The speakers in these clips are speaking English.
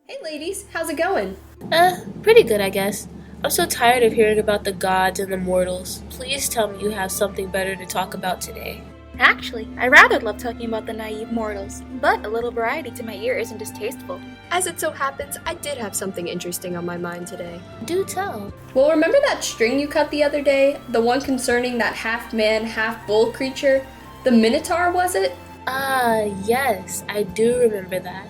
Hey ladies, how's it going? Pretty good, I guess. I'm so tired of hearing about the gods and the mortals. Please tell me you have something better to talk about today. Actually, I rather love talking about the naive mortals, but a little variety to my ear isn't distasteful. As it so happens, I did have something interesting on my mind today. Do tell. Well, remember that string you cut the other day? The one concerning that half-man, half-bull creature? The Minotaur, was it? Yes, I do remember that.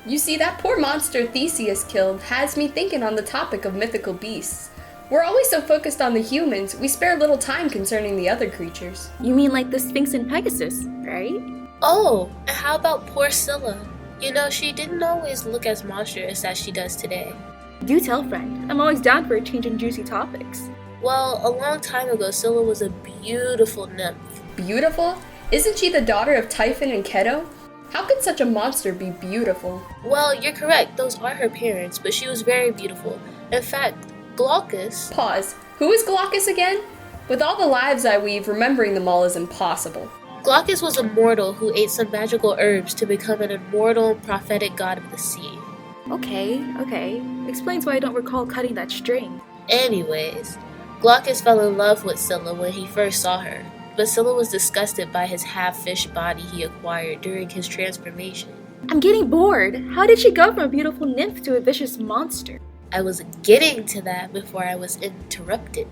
You see, that poor monster Theseus killed has me thinking on the topic of mythical beasts. We're always so focused on the humans, we spare little time concerning the other creatures. You mean like the Sphinx and Pegasus, right? Oh, and how about poor Scylla? You know, she didn't always look as monstrous as she does today. Do tell, friend. I'm always down for a change in juicy topics. Well, a long time ago, Scylla was a beautiful nymph. Beautiful? Isn't she the daughter of Typhon and Ceto? How could such a monster be beautiful? Well, you're correct, those are her parents, but she was very beautiful. In fact, Glaucus... Pause. Who is Glaucus again? With all the lives I weave, remembering them all is impossible. Glaucus was a mortal who ate some magical herbs to become an immortal and prophetic god of the sea. Okay. Explains why I don't recall cutting that string. Anyways, Glaucus fell in love with Scylla when he first saw her, but Scylla was disgusted by his half-fish body he acquired during his transformation. I'm getting bored. How did she go from a beautiful nymph to a vicious monster? I was getting to that before I was interrupted.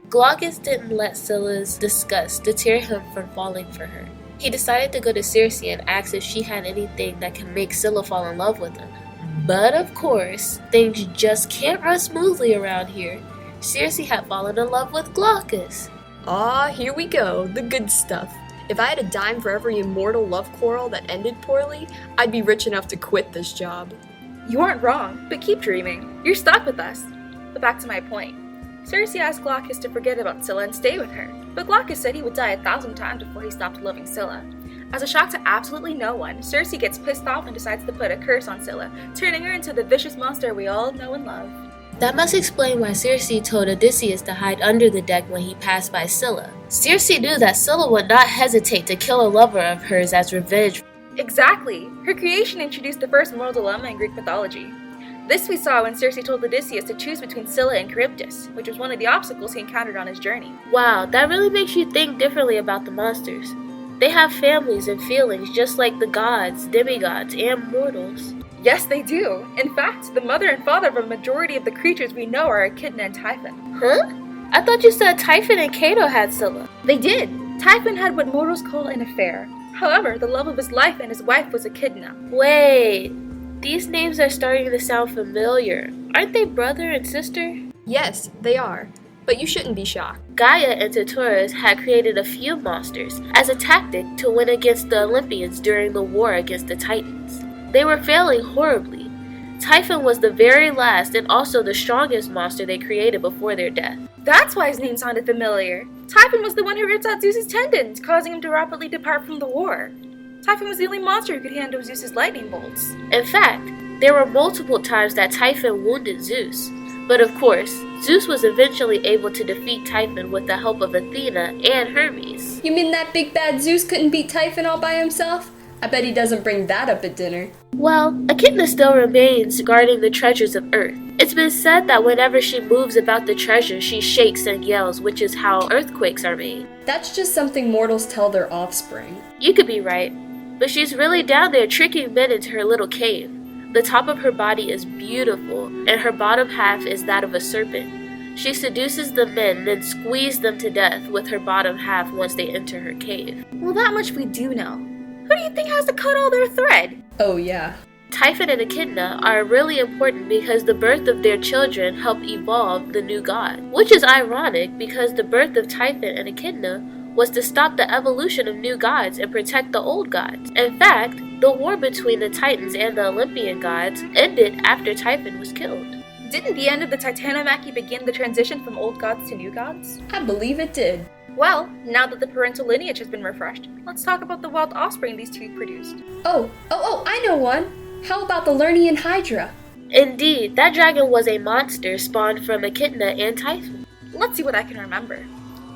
Glaucus didn't let Scylla's disgust deter him from falling for her. He decided to go to Circe and ask if she had anything that could make Scylla fall in love with him. But of course, things just can't run smoothly around here. Circe had fallen in love with Glaucus. Here we go, the good stuff. If I had a dime for every immortal love quarrel that ended poorly, I'd be rich enough to quit this job. You aren't wrong, but keep dreaming. You're stuck with us. But back to my point. Circe asked Glaucus to forget about Scylla and stay with her, but Glaucus said he would die 1,000 times before he stopped loving Scylla. As a shock to absolutely no one, Circe gets pissed off and decides to put a curse on Scylla, turning her into the vicious monster we all know and love. That must explain why Circe told Odysseus to hide under the deck when he passed by Scylla. Circe knew that Scylla would not hesitate to kill a lover of hers as revenge. Exactly! Her creation introduced the first moral dilemma in Greek mythology. This we saw when Circe told Odysseus to choose between Scylla and Charybdis, which was one of the obstacles he encountered on his journey. Wow, that really makes you think differently about the monsters. They have families and feelings just like the gods, demigods, and mortals. Yes, they do. In fact, the mother and father of a majority of the creatures we know are Echidna and Typhon. Huh? I thought you said Typhon and Ceto had Scylla. They did. Typhon had what mortals call an affair. However, the love of his life and his wife was Echidna. Wait, these names are starting to sound familiar. Aren't they brother and sister? Yes, they are. But you shouldn't be shocked. Gaia and Tartarus had created a few monsters as a tactic to win against the Olympians during the war against the Titans. They were failing horribly. Typhon was the very last and also the strongest monster they created before their death. That's why his name sounded familiar. Typhon was the one who ripped out Zeus's tendons, causing him to rapidly depart from the war. Typhon was the only monster who could handle Zeus's lightning bolts. In fact, there were multiple times that Typhon wounded Zeus. But of course, Zeus was eventually able to defeat Typhon with the help of Athena and Hermes. You mean that big bad Zeus couldn't beat Typhon all by himself? I bet he doesn't bring that up at dinner. Well, Echidna still remains guarding the treasures of Earth. It's been said that whenever she moves about the treasure, she shakes and yells, which is how earthquakes are made. That's just something mortals tell their offspring. You could be right, but she's really down there tricking men into her little cave. The top of her body is beautiful, and her bottom half is that of a serpent. She seduces the men, then squeezes them to death with her bottom half once they enter her cave. Well, that much we do know. Who do you think has to cut all their thread? Oh yeah. Typhon and Echidna are really important because the birth of their children helped evolve the new god. Which is ironic because the birth of Typhon and Echidna was to stop the evolution of new gods and protect the old gods. In fact, the war between the Titans and the Olympian gods ended after Typhon was killed. Didn't the end of the Titanomachy begin the transition from old gods to new gods? I believe it did. Well, now that the parental lineage has been refreshed, let's talk about the wild offspring these two produced. Oh, I know one. How about the Lernaean Hydra? Indeed, that dragon was a monster spawned from Echidna and Typhon. Let's see what I can remember.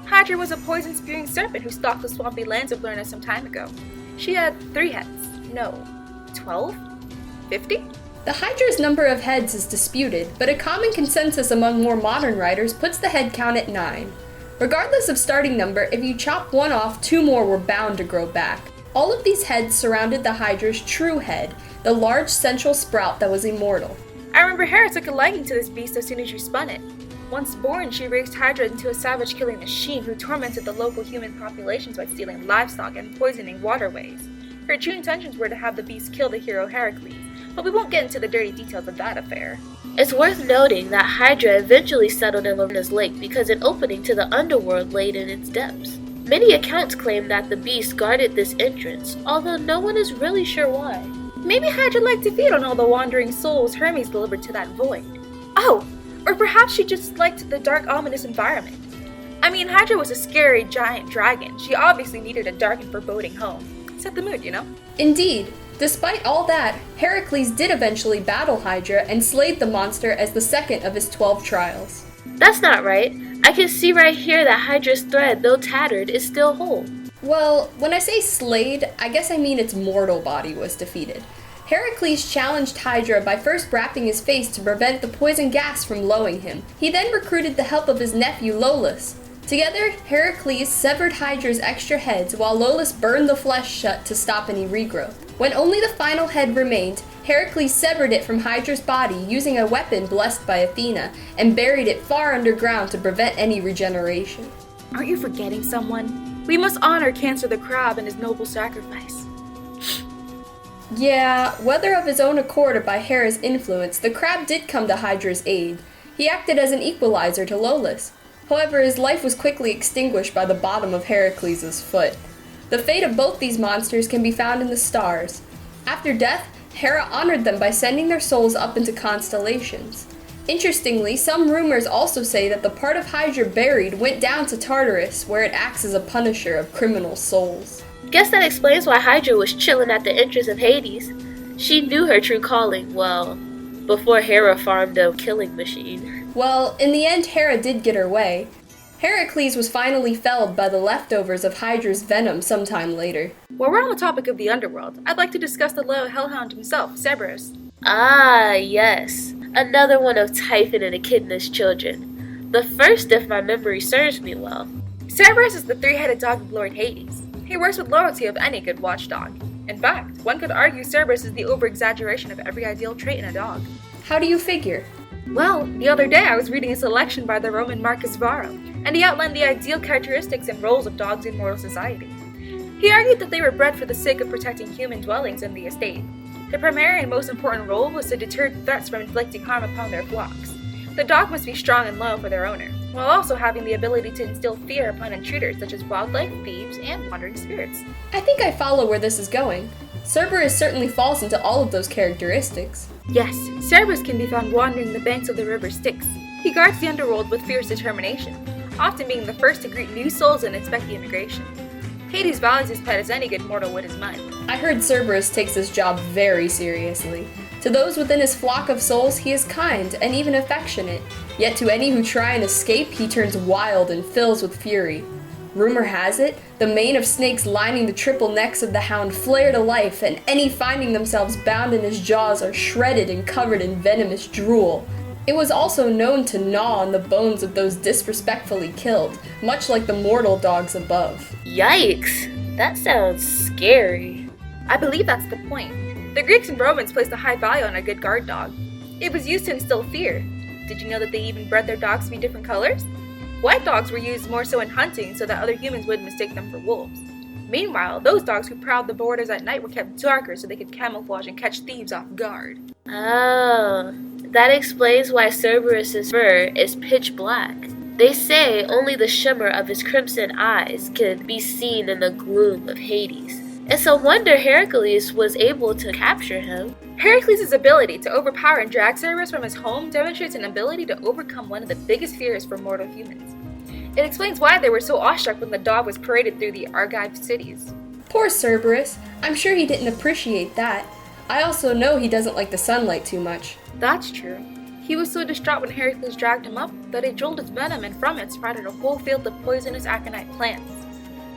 Hydra was a poison-spewing serpent who stalked the swampy lands of Lerna some time ago. She had 3 heads. No, 12? 50? The Hydra's number of heads is disputed, but a common consensus among more modern writers puts the head count at 9. Regardless of starting number, if you chop one off, 2 more were bound to grow back. All of these heads surrounded the Hydra's true head, the large central sprout that was immortal. I remember Hera took a liking to this beast as soon as she spun it. Once born, she raised Hydra into a savage-killing machine who tormented the local human populations by stealing livestock and poisoning waterways. Her true intentions were to have the beast kill the hero Hercules, but we won't get into the dirty details of that affair. It's worth noting that Hydra eventually settled in Lemnos Lake because an opening to the underworld laid in its depths. Many accounts claim that the beast guarded this entrance, although no one is really sure why. Maybe Hydra liked to feed on all the wandering souls Hermes delivered to that void. Oh, or perhaps she just liked the dark, ominous environment. I mean, Hydra was a scary, giant dragon. She obviously needed a dark and foreboding home. Set the mood, you know? Indeed. Despite all that, Heracles did eventually battle Hydra and slayed the monster as the second of his 12 trials. That's not right. I can see right here that Hydra's thread, though tattered, is still whole. Well, when I say slayed, I guess I mean its mortal body was defeated. Heracles challenged Hydra by first wrapping his face to prevent the poison gas from lowing him. He then recruited the help of his nephew Iolaus. Together, Heracles severed Hydra's extra heads while Iolaus burned the flesh shut to stop any regrowth. When only the final head remained, Heracles severed it from Hydra's body using a weapon blessed by Athena and buried it far underground to prevent any regeneration. Aren't you forgetting someone? We must honor Cancer the Crab and his noble sacrifice. Yeah, whether of his own accord or by Hera's influence, the crab did come to Hydra's aid. He acted as an equalizer to Iolaus. However, his life was quickly extinguished by the bottom of Heracles' foot. The fate of both these monsters can be found in the stars. After death, Hera honored them by sending their souls up into constellations. Interestingly, some rumors also say that the part of Hydra buried went down to Tartarus, where it acts as a punisher of criminal souls. Guess that explains why Hydra was chilling at the entrance of Hades. She knew her true calling, well, before Hera farmed a killing machine. Well, in the end, Hera did get her way. Heracles was finally felled by the leftovers of Hydra's venom sometime later. While we're on the topic of the underworld, I'd like to discuss the low hellhound himself, Cerberus. Ah, yes. Another one of Typhon and Echidna's children. The first, if my memory serves me well. Cerberus is the three-headed dog of Lord Hades. He works with loyalty of any good watchdog. In fact, one could argue Cerberus is the over-exaggeration of every ideal trait in a dog. How do you figure? Well, the other day I was reading a selection by the Roman Marcus Varro, and he outlined the ideal characteristics and roles of dogs in mortal society. He argued that they were bred for the sake of protecting human dwellings and the estate. Their primary and most important role was to deter threats from inflicting harm upon their flocks. The dog must be strong and loyal for their owner, while also having the ability to instill fear upon intruders such as wildlife, thieves, and wandering spirits. I think I follow where this is going. Cerberus certainly falls into all of those characteristics. Yes, Cerberus can be found wandering the banks of the river Styx. He guards the underworld with fierce determination, often being the first to greet new souls and inspect the immigration. Hades values his pet as any good mortal would his mind. I heard Cerberus takes his job very seriously. To those within his flock of souls, he is kind and even affectionate. Yet to any who try and escape, he turns wild and fills with fury. Rumor has it, the mane of snakes lining the triple necks of the hound flare to life, and any finding themselves bound in his jaws are shredded and covered in venomous drool. It was also known to gnaw on the bones of those disrespectfully killed, much like the mortal dogs above. Yikes! That sounds scary. I believe that's the point. The Greeks and Romans placed a high value on a good guard dog. It was used to instill fear. Did you know that they even bred their dogs to be different colors? White dogs were used more so in hunting so that other humans wouldn't mistake them for wolves. Meanwhile, those dogs who prowled the borders at night were kept darker so they could camouflage and catch thieves off guard. Oh, that explains why Cerberus's fur is pitch black. They say only the shimmer of his crimson eyes can be seen in the gloom of Hades. It's a wonder Hercules was able to capture him. Hercules' ability to overpower and drag Cerberus from his home demonstrates an ability to overcome one of the biggest fears for mortal humans. It explains why they were so awestruck when the dog was paraded through the Argive cities. Poor Cerberus. I'm sure he didn't appreciate that. I also know he doesn't like the sunlight too much. That's true. He was so distraught when Hercules dragged him up that he drooled his venom and from it sprouted a whole field of poisonous aconite plants.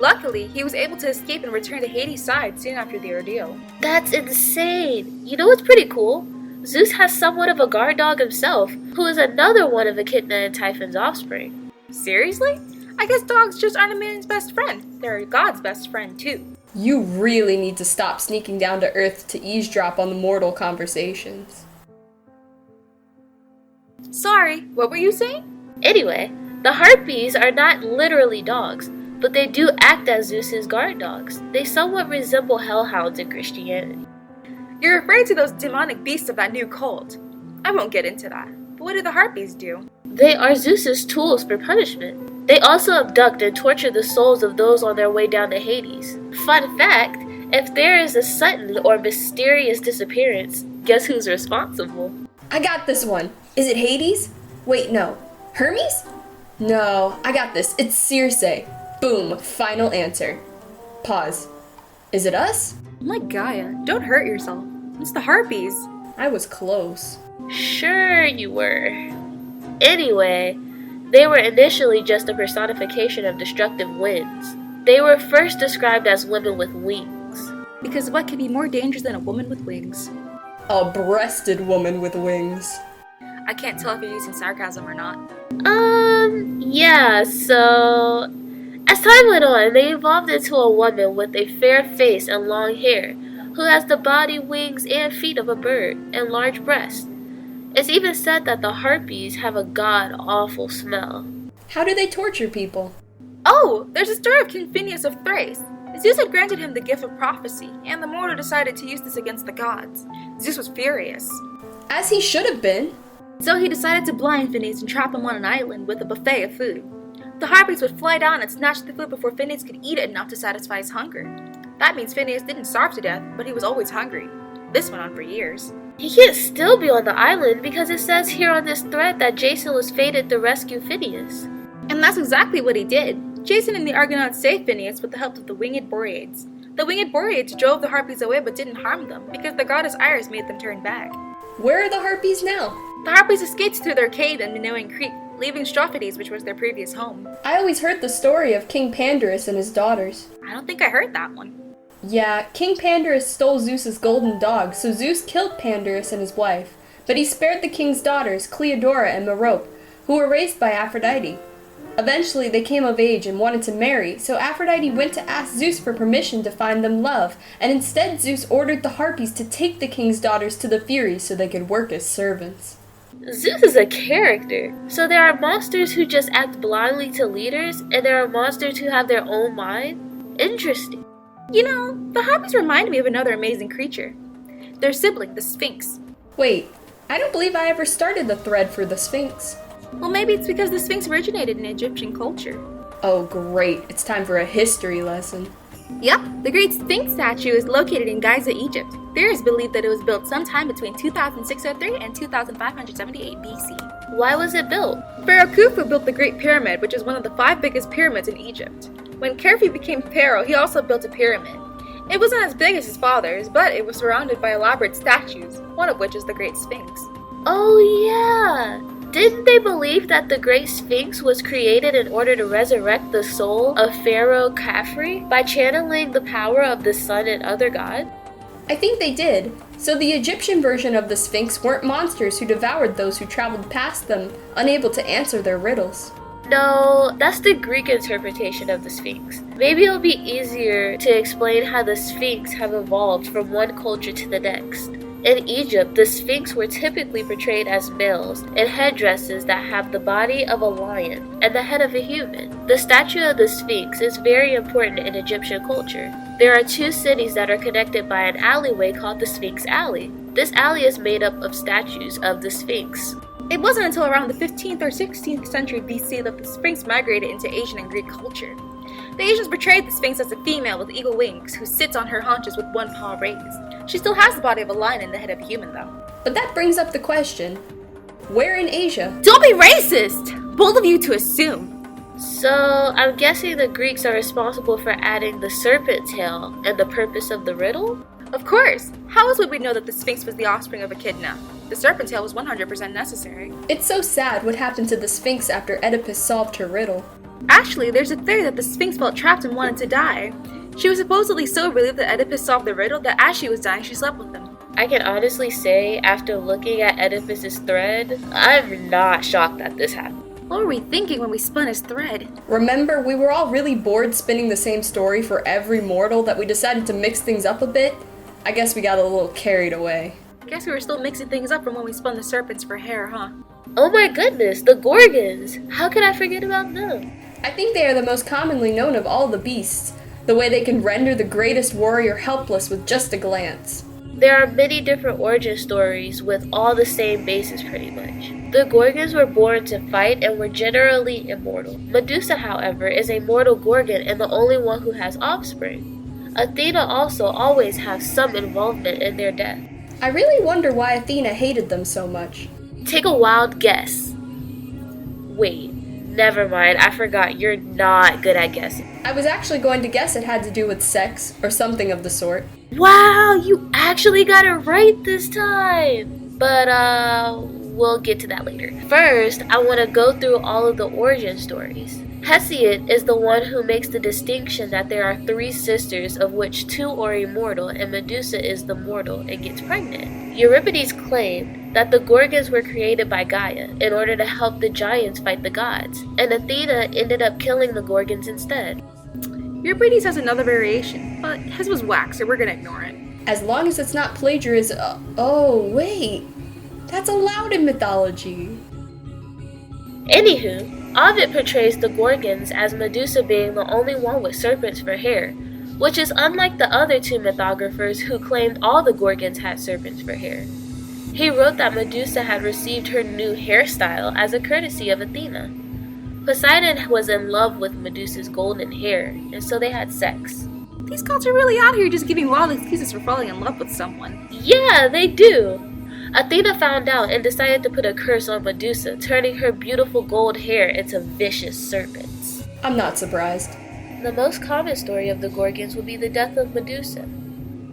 Luckily, he was able to escape and return to Hades' side soon after the ordeal. That's insane! You know what's pretty cool? Zeus has somewhat of a guard dog himself, who is another one of Echidna and Typhon's offspring. Seriously? I guess dogs just aren't a man's best friend. They're God's best friend, too. You really need to stop sneaking down to Earth to eavesdrop on the mortal conversations. Sorry, what were you saying? Anyway, the Harpies are not literally dogs, but they do act as Zeus's guard dogs. They somewhat resemble hellhounds in Christianity. You're referring to those demonic beasts of that new cult. I won't get into that. But what do the Harpies do? They are Zeus's tools for punishment. They also abduct and torture the souls of those on their way down to Hades. Fun fact, if there is a sudden or mysterious disappearance, guess who's responsible? I got this one. Is it Hades? Wait, no. Hermes? No, I got this. It's Circe. Boom, final answer. Pause. Is it us? Oh my Gaia, don't hurt yourself. It's the Harpies. I was close. Sure you were. Anyway, they were initially just a personification of destructive winds. They were first described as women with wings. Because what could be more dangerous than a woman with wings? A breasted woman with wings. I can't tell if you're using sarcasm or not. Yeah, so... As time went on, they evolved into a woman with a fair face and long hair, who has the body, wings, and feet of a bird, and large breasts. It's even said that the Harpies have a god-awful smell. How do they torture people? Oh, there's a story of King Phineus of Thrace. Zeus had granted him the gift of prophecy, and the mortal decided to use this against the gods. Zeus was furious. As he should have been. So he decided to blind Phineus and trap him on an island with a buffet of food. The Harpies would fly down and snatch the food before Phineus could eat it enough to satisfy his hunger. That means Phineus didn't starve to death, but he was always hungry. This went on for years. He can't still be on the island because it says here on this thread that Jason was fated to rescue Phineus. And that's exactly what he did. Jason and the Argonauts saved Phineus with the help of the winged Boreads. The winged Boreads drove the Harpies away but didn't harm them because the goddess Iris made them turn back. Where are the Harpies now? The Harpies escaped through their cave in Minoan Creek, leaving Strophides, which was their previous home. I always heard the story of King Pandarus and his daughters. I don't think I heard that one. Yeah, King Pandarus stole Zeus's golden dog, so Zeus killed Pandarus and his wife. But he spared the king's daughters, Cleodora and Merope, who were raised by Aphrodite. Eventually, they came of age and wanted to marry, so Aphrodite went to ask Zeus for permission to find them love, and instead Zeus ordered the Harpies to take the king's daughters to the Furies so they could work as servants. Zeus is a character. So there are monsters who just act blindly to leaders, and there are monsters who have their own mind? Interesting. You know, the Harpies remind me of another amazing creature. Their sibling, the Sphinx. Wait, I don't believe I ever started the thread for the Sphinx. Well, maybe it's because the Sphinx originated in Egyptian culture. Oh great, it's time for a history lesson. Yep, the Great Sphinx statue is located in Giza, Egypt. Theorists believe that it was built sometime between 2603 and 2578 BC. Why was it built? Pharaoh Khufu built the Great Pyramid, which is one of the 5 biggest pyramids in Egypt. When Khufu became pharaoh, he also built a pyramid. It wasn't as big as his father's, but it was surrounded by elaborate statues, one of which is the Great Sphinx. Oh yeah! Didn't they believe that the Great Sphinx was created in order to resurrect the soul of Pharaoh Khafre by channeling the power of the sun and other gods? I think they did. So the Egyptian version of the Sphinx weren't monsters who devoured those who traveled past them, unable to answer their riddles. No, that's the Greek interpretation of the Sphinx. Maybe it'll be easier to explain how the Sphinx have evolved from one culture to the next. In Egypt, the Sphinx were typically portrayed as males in headdresses that have the body of a lion and the head of a human. The statue of the Sphinx is very important in Egyptian culture. There are 2 cities that are connected by an alleyway called the Sphinx Alley. This alley is made up of statues of the Sphinx. It wasn't until around the 15th or 16th century BC that the Sphinx migrated into Asian and Greek culture. The Asians portrayed the Sphinx as a female with eagle wings who sits on her haunches with one paw raised. She still has the body of a lion and the head of a human, though. But that brings up the question, where in Asia? Don't be racist! Bold of you to assume. So, I'm guessing the Greeks are responsible for adding the serpent tail and the purpose of the riddle? Of course! How else would we know that the Sphinx was the offspring of Echidna? The serpent tail was 100% necessary. It's so sad what happened to the Sphinx after Oedipus solved her riddle. Actually, there's a theory that the Sphinx felt trapped and wanted to die. She was supposedly so relieved that Oedipus solved the riddle that as she was dying, she slept with him. I can honestly say, after looking at Oedipus's thread, I'm not shocked that this happened. What were we thinking when we spun his thread? Remember, we were all really bored spinning the same story for every mortal that we decided to mix things up a bit? I guess we got a little carried away. Guess we were still mixing things up from when we spun the serpents for hair, huh? Oh my goodness, the Gorgons! How could I forget about them? I think they are the most commonly known of all the beasts, the way they can render the greatest warrior helpless with just a glance. There are many different origin stories with all the same basis pretty much. The Gorgons were born to fight and were generally immortal. Medusa, however, is a mortal Gorgon and the only one who has offspring. Athena also always has some involvement in their death. I really wonder why Athena hated them so much. Take a wild guess. Wait, never mind, I forgot, you're not good at guessing. I was actually going to guess it had to do with sex, or something of the sort. Wow, you actually got it right this time! But, we'll get to that later. First, I want to go through all of the origin stories. Hesiod is the one who makes the distinction that there are 3 sisters, of which 2 are immortal, and Medusa is the mortal and gets pregnant. Euripides claimed that the Gorgons were created by Gaia in order to help the giants fight the gods, and Athena ended up killing the Gorgons instead. Euripides has another variation, but his was whack, so we're gonna ignore it. As long as it's not plagiarism. Oh, wait. That's allowed in mythology. Anywho, Ovid portrays the Gorgons as Medusa being the only one with serpents for hair, which is unlike the other 2 mythographers who claimed all the Gorgons had serpents for hair. He wrote that Medusa had received her new hairstyle as a courtesy of Athena. Poseidon was in love with Medusa's golden hair, and so they had sex. These gods are really out here just giving wild excuses for falling in love with someone. Yeah, they do! Athena found out and decided to put a curse on Medusa, turning her beautiful gold hair into vicious serpents. I'm not surprised. The most common story of the Gorgons would be the death of Medusa.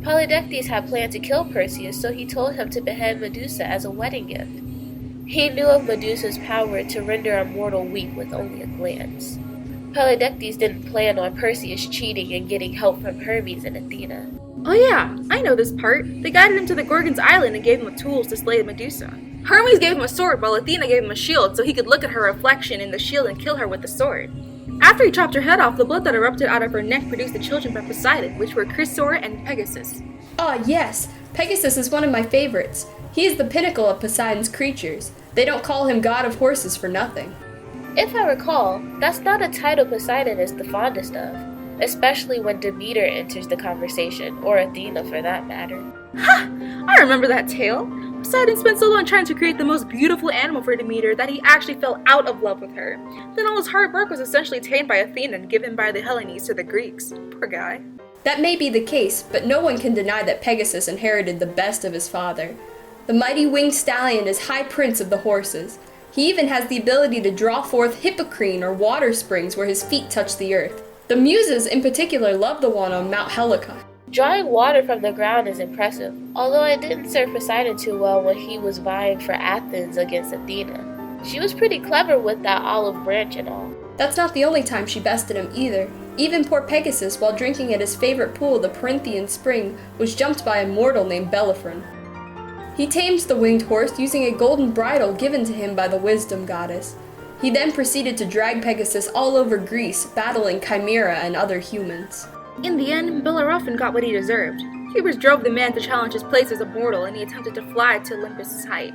Polydectes had planned to kill Perseus, so he told him to behead Medusa as a wedding gift. He knew of Medusa's power to render a mortal weak with only a glance. Polydectes didn't plan on Perseus cheating and getting help from Hermes and Athena. Oh yeah, I know this part. They guided him to the Gorgons' island and gave him the tools to slay Medusa. Hermes gave him a sword while Athena gave him a shield so he could look at her reflection in the shield and kill her with the sword. After he chopped her head off, the blood that erupted out of her neck produced the children by Poseidon, which were Chrysaor and Pegasus. Ah, yes. Pegasus is one of my favorites. He is the pinnacle of Poseidon's creatures. They don't call him god of horses for nothing. If I recall, that's not a title Poseidon is the fondest of, especially when Demeter enters the conversation, or Athena for that matter. Ha! I remember that tale. Poseidon spent so long trying to create the most beautiful animal for Demeter that he actually fell out of love with her. Then all his hard work was essentially tamed by Athena and given by the Hellenes to the Greeks. Poor guy. That may be the case, but no one can deny that Pegasus inherited the best of his father. The mighty winged stallion is high prince of the horses. He even has the ability to draw forth hippocrene or water springs where his feet touch the earth. The Muses in particular love the one on Mount Helicon. Drawing water from the ground is impressive, although it didn't serve Poseidon too well when he was vying for Athens against Athena. She was pretty clever with that olive branch and all. That's not the only time she bested him either. Even poor Pegasus, while drinking at his favorite pool, the Perinthian spring, was jumped by a mortal named Bellerophon. He tamed the winged horse using a golden bridle given to him by the wisdom goddess. He then proceeded to drag Pegasus all over Greece, battling Chimera and other humans. In the end, Bellerophon got what he deserved. Hubris drove the man to challenge his place as a mortal, and he attempted to fly to Olympus' height.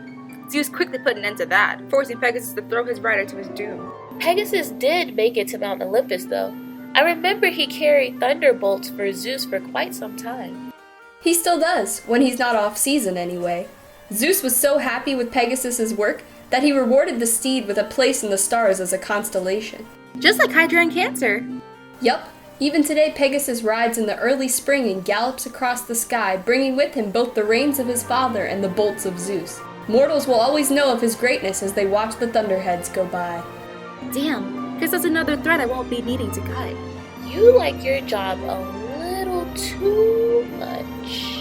Zeus quickly put an end to that, forcing Pegasus to throw his rider to his doom. Pegasus did make it to Mount Olympus, though. I remember he carried thunderbolts for Zeus for quite some time. He still does, when he's not off season anyway. Zeus was so happy with Pegasus's work that he rewarded the steed with a place in the stars as a constellation. Just like Hydra and Cancer. Yup, even today Pegasus rides in the early spring and gallops across the sky, bringing with him both the reins of his father and the bolts of Zeus. Mortals will always know of his greatness as they watch the thunderheads go by. Damn, guess that's another thread I won't be needing to cut. You like your job a little too much.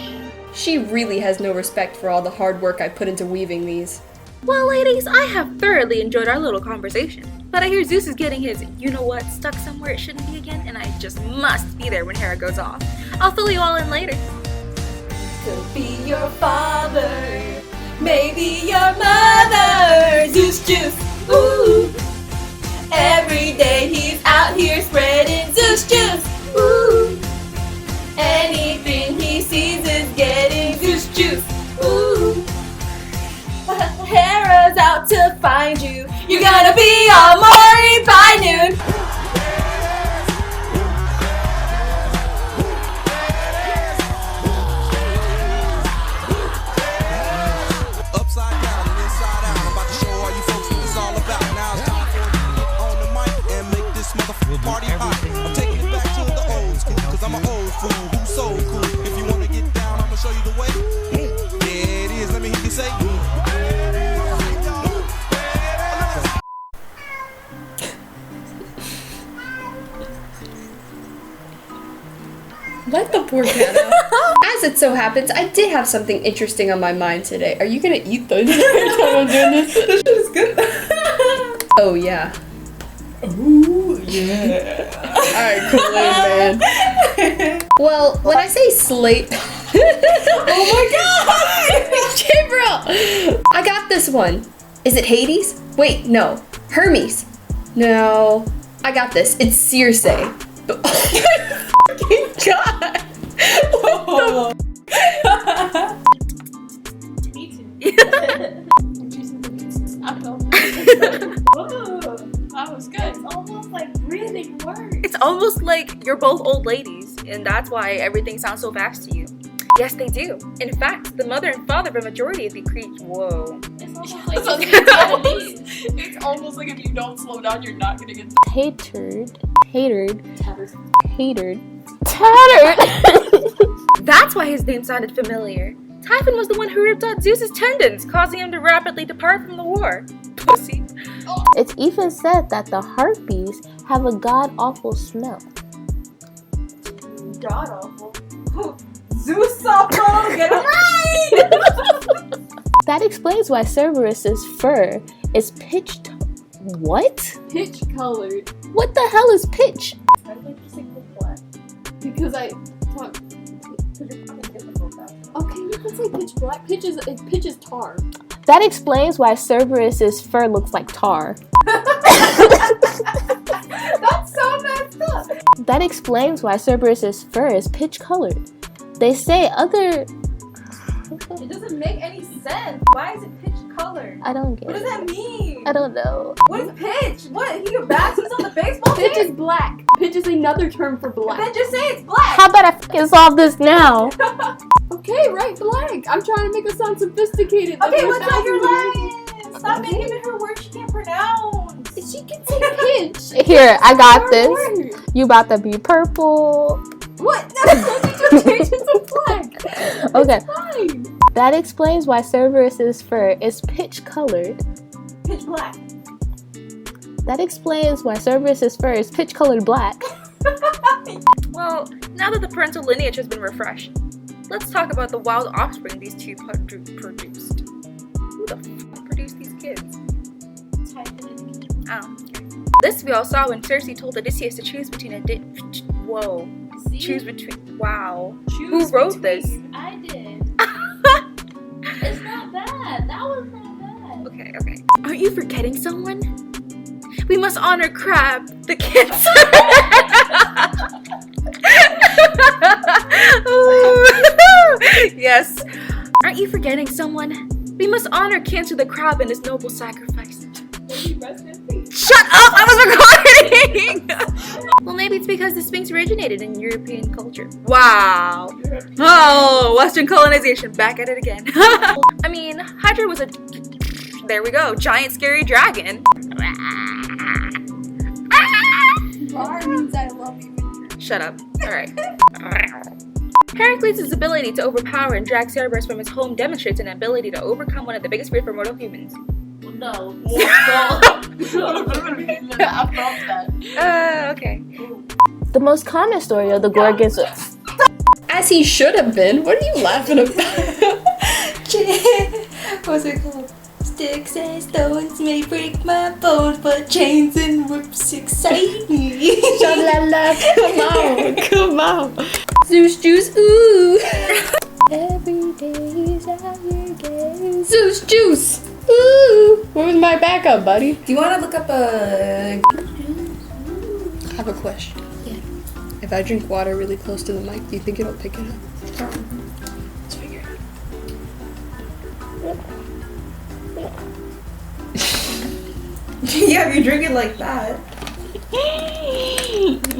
She really has no respect for all the hard work I put into weaving these. Well, ladies, I have thoroughly enjoyed our little conversation. But I hear Zeus is getting his you-know-what stuck somewhere it shouldn't be again, and I just must be there when Hera goes off. I'll fill you all in later. Could be your father, maybe your mother. Zeus juice, ooh. Every day he's out here spreading Zeus juice, ooh. Anything he sees is getting Zeus juice, ooh. Hera's out to find you. You're gonna be all Maury by noon. Upside down and inside out. I'm about to show all you folks what it's all about. Now it's time for me to get on the mic and make this motherfucking party hot. I'm taking it back to the old school, cause I'm an old fool who's so cool. If you wanna get down, I'ma show you the way. Yeah, it is. Let me hear you say. Let the poor cat out. As it so happens, I did have something interesting on my mind today. Are you gonna eat the entire time I'm doing this? This shit is good. Oh, yeah. Ooh, yeah. Alright, cool, man. Well, when I say slate... Oh my god! Gabriel! I got this one. Is it Hades? Wait, no. Hermes. No. I got this. It's Circe. Oh my fucking god! Whoa. That was good. It's almost like breathing words. It's almost like you're both old ladies, and that's why everything sounds so fast to you. Yes, they do. In fact, the mother and father of a majority of the creatures. Whoa. It's almost like if you don't slow down, you're not gonna get Hatered. That's why his name sounded familiar. Typhon was the one who ripped out Zeus's tendons, causing him to rapidly depart from the war. Pussy. It's even said that the Harpies have a god-awful smell. god awful. Zeus awful. Get it right. That explains why Cerberus's fur is pitched. What? Pitch colored. What the hell is pitch? I like to say black because I talk. Okay, you can say pitch black. Pitch is tar. That explains why Cerberus's fur looks like tar. That's so messed up. That explains why Cerberus's fur is pitch colored. They say other. It doesn't make any sense. Why is it pitch colored? I don't get What it. does that mean? I don't know. What is pitch? What? He your bastards on the baseball team? Pitch is black. Pitch is another term for black. Then just say it's black. How about I fucking solve this now? Okay, right, black. I'm trying to make it sound sophisticated. Okay, what's on your line? Stop giving her words she can't pronounce. She can say pitch. Here, I got Hard this. word. You about to be purple. What? That's what you just changed it to black. Okay, Fine. that explains why Cerberus's fur is pitch colored. Pitch black. That explains why Cerberus's fur is pitch colored black. Well, now that the parental lineage has been refreshed, let's talk about the wild offspring these two produced. Who the fuck produced these kids? Oh. This we all saw when Circe told Odysseus to choose between choose between. Wow. Who wrote this? I did. It's not bad. That was not bad. Okay. Aren't you forgetting someone? We must honor Crab, the cancer. Yes. Aren't you forgetting someone? We must honor Cancer the crab and his noble sacrifice. Shut up! I was recording! Well, maybe it's because the Sphinx originated in European culture. Wow. Oh, Western colonization. Back at it again. I mean, Hydra was a... There we go. Giant scary dragon. Bar means I love you. Shut up. Alright. Hercules' ability to overpower and drag Cerberus from his home demonstrates an ability to overcome one of the biggest fears for mortal humans. No. Okay. The most common story of the Gorgons. As he should have been. What are you laughing about? What's it called? Sticks and stones may break my bones, but chains and whips excite me. Sha-la-la, come on. Zeus juice, ooh. Every days out here getting Zeus juice. Ooh, where's my backup, buddy? Do you want to look up a... I have a question. Yeah. If I drink water really close to the mic, do you think it'll pick it up? Let's figure it out. Yeah, if you drink it like that.